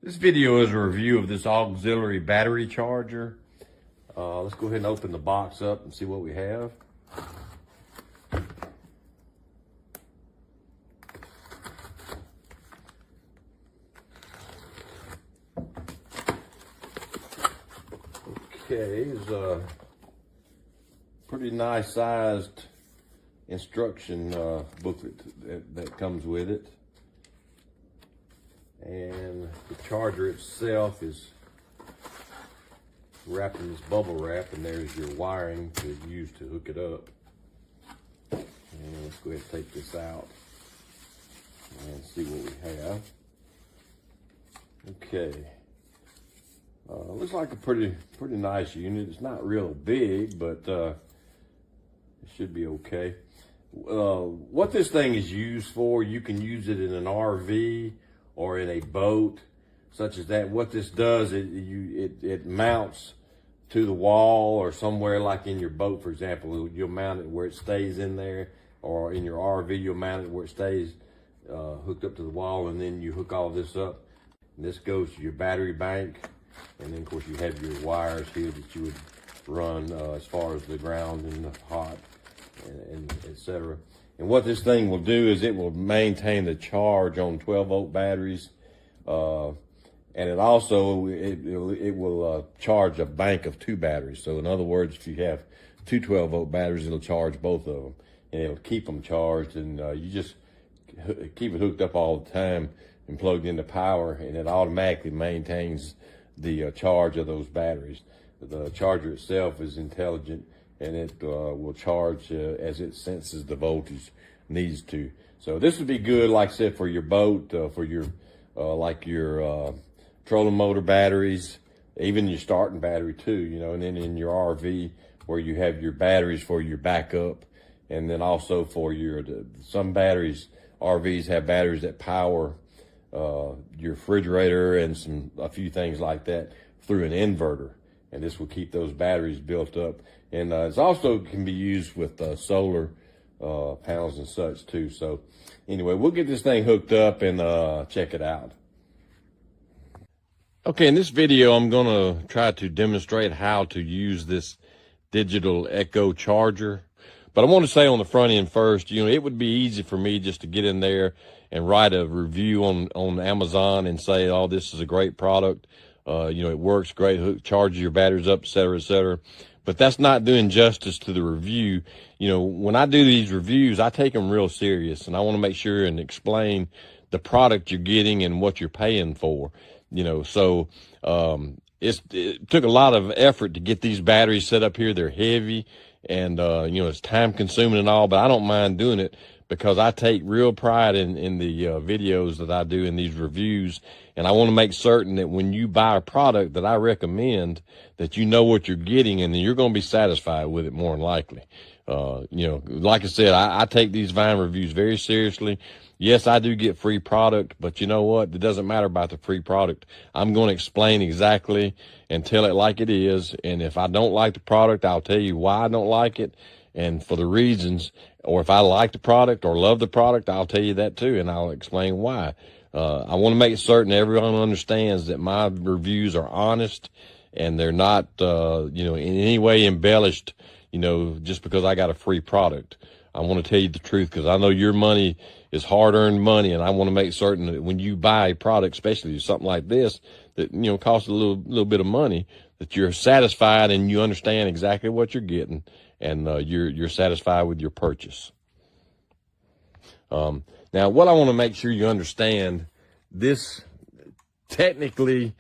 This video is a review of this auxiliary battery charger. Let's go ahead and open the box up and see what we have. Okay, it's a pretty nice sized instruction booklet that comes with it. And the charger itself is wrapped in this bubble wrap, and there's your wiring to use to hook it up. And let's go ahead and take this out and see what we have. Okay, looks like a pretty nice unit. It's not real big, but it should be okay. What this thing is used for, you can use it in an RV or in a boat such as that. What this does, it mounts to the wall or somewhere, like in your boat, for example. You'll mount it where it stays in there, or in your RV, you'll mount it where it stays hooked up to the wall, and then you hook all this up. And this goes to your battery bank, and then of course you have your wires here that you would run as far as the ground and the hot, and etc. And what this thing will do is it will maintain the charge on 12-volt batteries, and it also it will charge a bank of 2 batteries. So in other words, if you have 2 12-volt batteries, it'll charge both of them, and it'll keep them charged. And you just keep it hooked up all the time and plugged into power, and it automatically maintains the charge of those batteries. The charger itself is intelligent, and it will charge as it senses the voltage needs to. So this would be good, like I said, for your boat, for your like your trolling motor batteries, even your starting battery too, you know, and then in your RV where you have your batteries for your backup, and then also for your, some batteries, RVs have batteries that power your refrigerator and a few things like that through an inverter. And this will keep those batteries built up. And it's also can be used with solar panels and such too. So anyway, we'll get this thing hooked up and check it out. Okay, in this video, I'm gonna try to demonstrate how to use this digital Echo charger. But I want to say on the front end first, you know, it would be easy for me just to get in there and write a review on Amazon and say, oh, this is a great product. You know, it works great, charges your batteries up, et cetera, et cetera. But that's not doing justice to the review. You know, when I do these reviews, I take them real serious, and I want to make sure and explain the product you're getting and what you're paying for. You know, so it took a lot of effort to get these batteries set up here. They're heavy, and you know, it's time consuming and all, but I don't mind doing it because I take real pride in the videos that I do in these reviews. And I want to make certain that when you buy a product that I recommend, that you know what you're getting, and then you're going to be satisfied with it more than likely. You know, like I said, I take these Vine reviews very seriously. Yes, I do get free product, but you know what? It doesn't matter about the free product. I'm going to explain exactly and tell it like it is. And if I don't like the product, I'll tell you why I don't like it and for the reasons. Or if I like the product or love the product, I'll tell you that too, and I'll explain why. I want to make certain everyone understands that my reviews are honest and they're not, you know, in any way embellished, you know, just because I got a free product. I want to tell you the truth because I know your money is hard-earned money, and I want to make certain that when you buy a product, especially something like this, that, you know, costs a little bit of money, that you're satisfied and you understand exactly what you're getting, and you're satisfied with your purchase. Now, what I want to make sure you understand, this technically,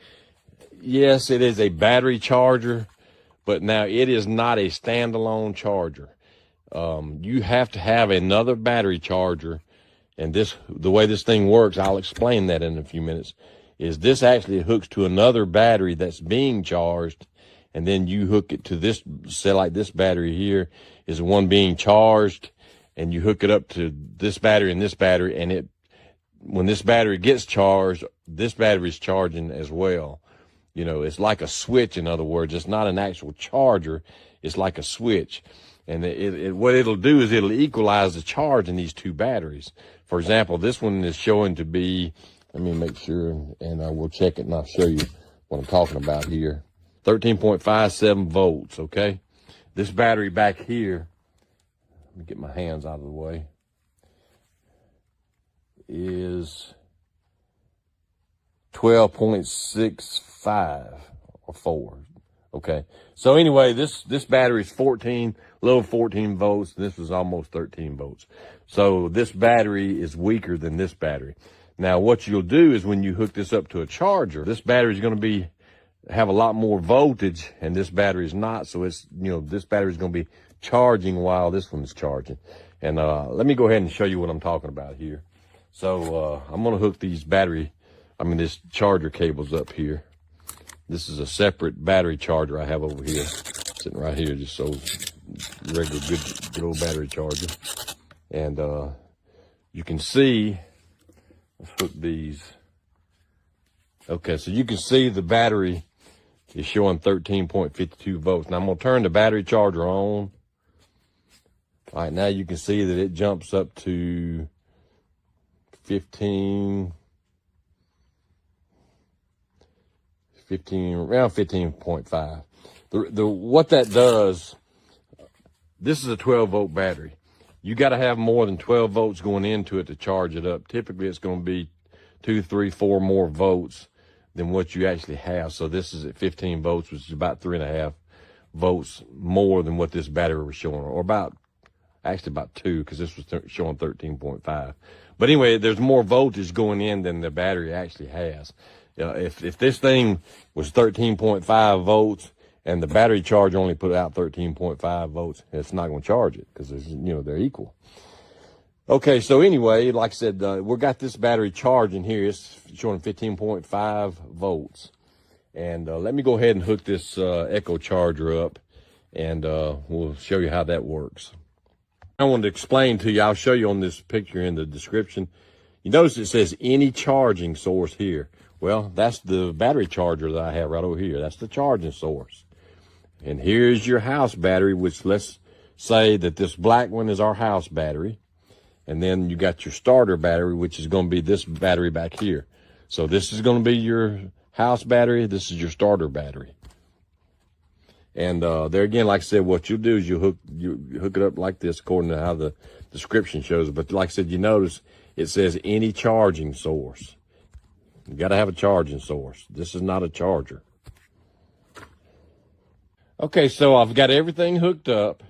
yes, it is a battery charger, but now it is not a standalone charger. You have to have another battery charger, and the way this thing works, I'll explain that in a few minutes, is this actually hooks to another battery that's being charged, and then you hook it to this, say like this battery here is the one being charged, and you hook it up to this battery, and when this battery gets charged, this battery is charging as well. You know, it's like a switch. In other words, it's not an actual charger. It's like a switch. And what it'll do is it'll equalize the charge in these 2 batteries. For example, this one is showing to be Let me make sure, and I will check it, and I'll show you what I'm talking about here. 13.57 volts, okay? This battery back here, let me get my hands out of the way, is 12.65 or 4. Okay. So anyway, this battery is 14, little 14 volts. This was almost 13 volts. So this battery is weaker than this battery. Now what you'll do is when you hook this up to a charger, this battery is going to have a lot more voltage, and this battery is not. So it's, this battery is going to be charging while this one is charging. And let me go ahead and show you what I'm talking about here. So I'm going to hook these this charger cables up here. This is a separate battery charger I have over here, sitting right here, just so regular good old battery charger. And you can see, let's hook these. Okay, so you can see the battery is showing 13.52 volts. Now I'm gonna turn the battery charger on. All right, now you can see that it jumps up to around 15.5. What that does, this is a 12 volt battery. You got to have more than 12 volts going into it to charge it up. Typically it's going to be 2, 3, 4 more volts than what you actually have. So this is at 15 volts, which is about 3.5 volts more than what this battery was showing, or about 2, because this was showing 13.5. But anyway, there's more voltage going in than the battery actually has. If this thing was 13.5 volts and the battery charger only put out 13.5 volts, it's not going to charge it, because they're equal. Okay, so anyway, like I said, we got this battery charging here. It's showing 15.5 volts. And let me go ahead and hook this Echo charger up, and we'll show you how that works. I wanted to explain to you, I'll show you on this picture in the description. You notice it says any charging source here. Well, that's the battery charger that I have right over here. That's the charging source. And here's your house battery, which let's say that this black one is our house battery. And then you got your starter battery, which is going to be this battery back here. So this is going to be your house battery. This is your starter battery. And there again, like I said, what you'll do is you hook it up like this, according to how the description shows. But like I said, you notice it says any charging source. You got to have a charging source. This is not a charger. Okay, so I've got everything hooked up,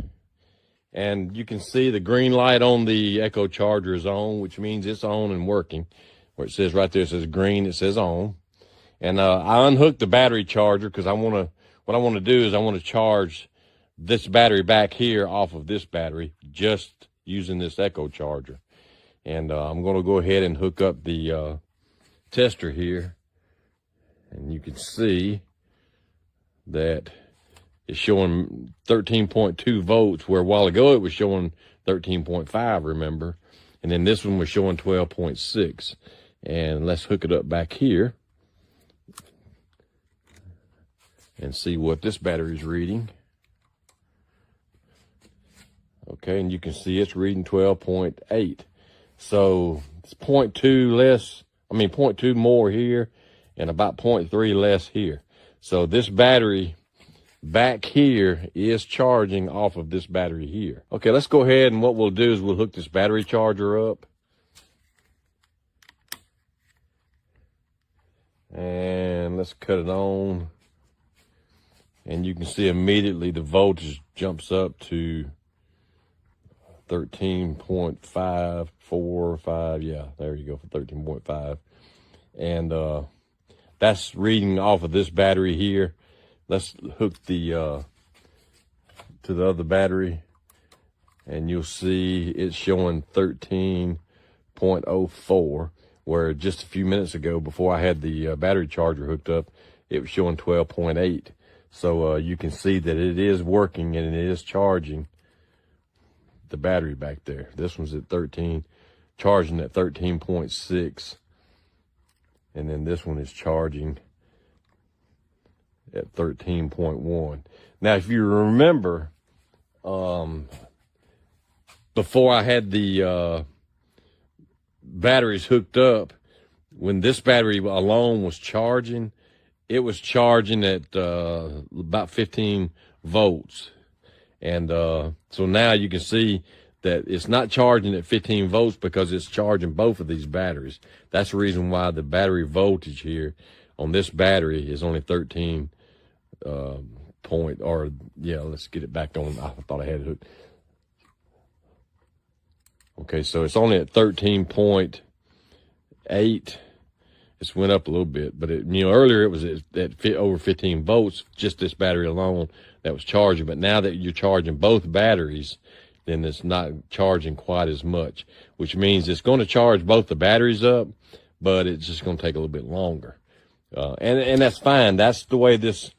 and you can see the green light on the Echo charger is on, which means it's on and working. Where it says right there, it says green, it says on. And I unhooked the battery charger because what I want to do is I want to charge this battery back here off of this battery just using this Echo charger. And I'm going to go ahead and hook up the tester here, and you can see that it's showing 13.2 volts, where a while ago it was showing 13.5, remember? And then this one was showing 12.6. And let's hook it up back here and see what this battery is reading. Okay, and you can see it's reading 12.8. So it's 0.2 more here and about 0.3 less here. So this battery back here is charging off of this battery here. Okay, let's go ahead, and what we'll do is we'll hook this battery charger up. And let's cut it on. And you can see immediately the voltage jumps up to 13.545. Yeah, there you go, for 13.5. And that's reading off of this battery here. Let's hook the to the other battery, and you'll see it's showing 13.04, where just a few minutes ago, before I had the battery charger hooked up, it was showing 12.8. So you can see that it is working and it is charging the battery back there. This one's at 13, charging at 13.6, and then this one is charging at 13.1. Now, if you remember, before I had the batteries hooked up, when this battery alone was charging, it was charging at about 15 volts. And so now you can see that it's not charging at 15 volts because it's charging both of these batteries. That's the reason why the battery voltage here on this battery is only 13 point, or yeah, let's get it back on. I thought I had it hooked. Okay, so it's only at 13.8. It's went up a little bit, but earlier it was at over 15 volts, just this battery alone that was charging. But now that you're charging both batteries, then it's not charging quite as much, which means it's going to charge both the batteries up, but it's just going to take a little bit longer. And that's fine. That's the way this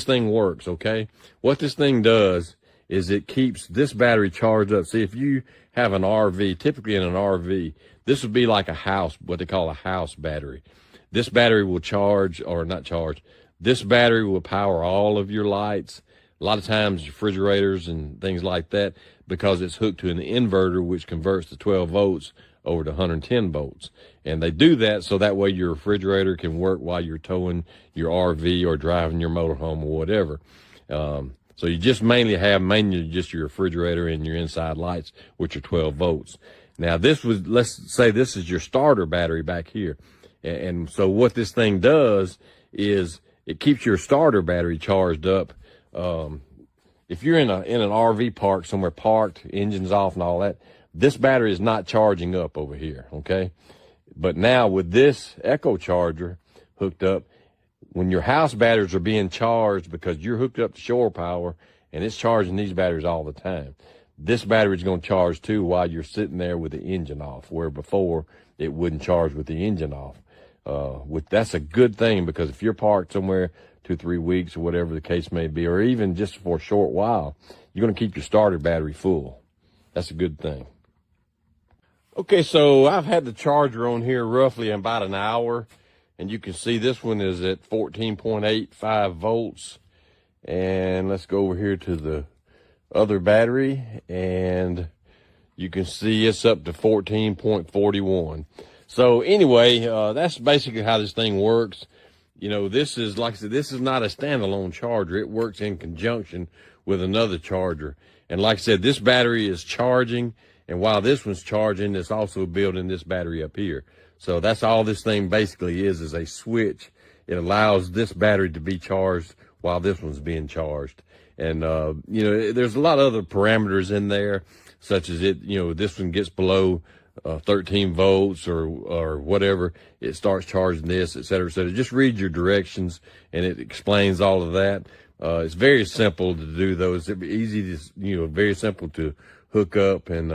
thing works. Okay. What this thing does is it keeps this battery charged up. See, if you have an RV, typically in an RV, this would be like a house, what they call a house battery. This battery will charge, or not charge, this battery will power all of your lights, a lot of times refrigerators and things like that, because it's hooked to an inverter, which converts the 12 volts over to 110 volts. And they do that so that way your refrigerator can work while you're towing your RV or driving your motorhome or whatever. So you just mainly just your refrigerator and your inside lights, which are 12 volts. Now let's say this is your starter battery back here. And so what this thing does is it keeps your starter battery charged up. If you're in an RV park somewhere, parked, engines off and all that, this battery is not charging up over here, okay? But now with this Echo charger hooked up, when your house batteries are being charged because you're hooked up to shore power and it's charging these batteries all the time, this battery is going to charge too while you're sitting there with the engine off, where before it wouldn't charge with the engine off. That's a good thing, because if you're parked somewhere 2-3 weeks or whatever the case may be, or even just for a short while, you're going to keep your starter battery full. That's a good thing. Okay, so I've had the charger on here roughly about an hour, and you can see this one is at 14.85 volts. And let's go over here to the other battery, and you can see it's up to 14.41. So anyway, that's basically how this thing works. This is, like I said, this is not a standalone charger. It works in conjunction with another charger. And like I said, this battery is charging, and while this one's charging, it's also building this battery up here. So that's all this thing basically is a switch. It allows this battery to be charged while this one's being charged. And, there's a lot of other parameters in there, such as this one gets below 13 volts or whatever, it starts charging this, et cetera, et cetera. Just read your directions and it explains all of that. It's very simple to do those. It'd be easy to, very simple to hook up. And,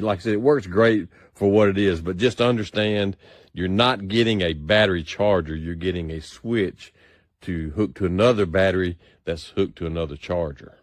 like I said, it works great for what it is, but just understand you're not getting a battery charger. You're getting a switch to hook to another battery that's hooked to another charger.